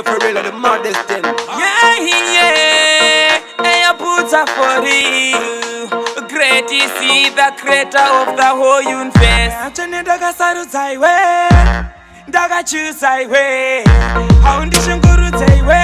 for real, the maddest thing. Yeah, hey, I put up for you. Great is he, the creator of the whole universe. Achene daga saru zaiwe, daga chu zaiwe. Haundi shunguru zaiwe,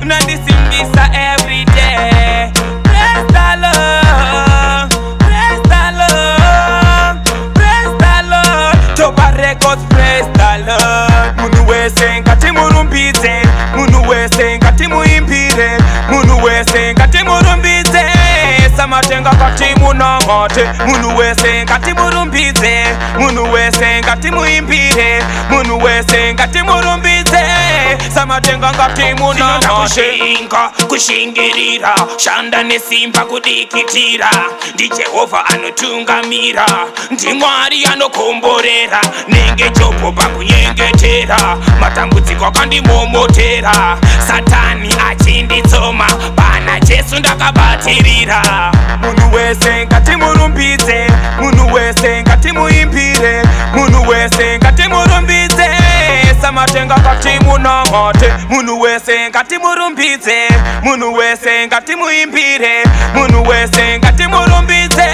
unandi simbisa every day. Praise the Lord, praise the Lord, praise the Lord. Toba records, praise the Lord. Munu wese ngati murumbize, munu wese ngati muimbire, munu wese ngati murumbize. Samatenga kati munamate, munu wese ngati murumbize, munu wese ngati muimbire, munu wese ngati murumbize. Samatenga ngati munamate. Kushingirira, shanda nesimba kudikitira. Ndi Jehova anotungamira, ndi Mwari anokomborera. Nenge jopo pakunyengetera, matambudziko akandimomotera. Satani achinditsoma, pana Jesu ndakabatirira. Munu wese ngati murumbize, munu wese ngati muimbire, munu wese ngati murumbize. Samatenga ngati munamate, munu wese ngati murumbize, munu wese ngati muimbire, munu wese ngati murumbize.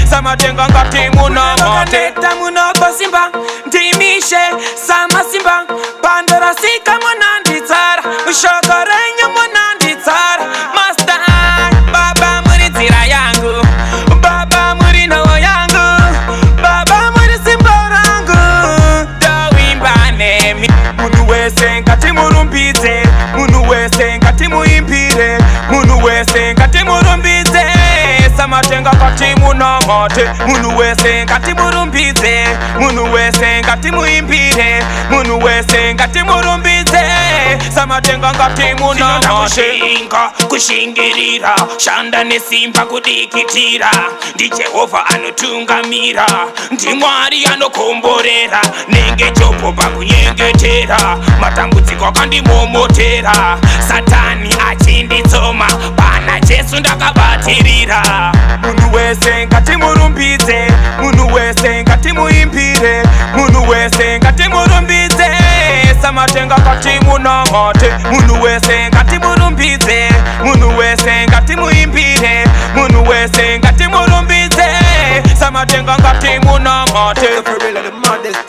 Samatenga ngati munamate. Munoko simba, ndimishe sama simba. Pandora sika monanditsara, ushokorenya monanditsara. Master, Baba muri nzira yangu, Baba muri ndoto yangu, Baba muri simba rangu. Dawimba nemi. Munu wese ngati murumbize, munu wese ngati muimbire, munu wese ngati murumbize. Samatenga ngati munamate, munu wese ngati murumbize, munu wese ngati muimbire, munu wese ngati murumbize. Samatenga ngati munamate. Kushingirira, shanda nesimba kudikitira. Ndi Jehova anotungamira, ndi Mwari anokomborera. Nenge jopo pakunyengetera, matambudziko akandimomotera. Satani achinditsoma, pana Jesu ndakabatirira. Munu wese ngati murumbize, munu wese ngati muimbire, munu wese ngati murumbize. Samatenga ngati munamate, munu wese ngati murumbize, munu wese ngati muimbire, munu wese ngati murumbize. Samatenga ngati munamate. For real, the maddest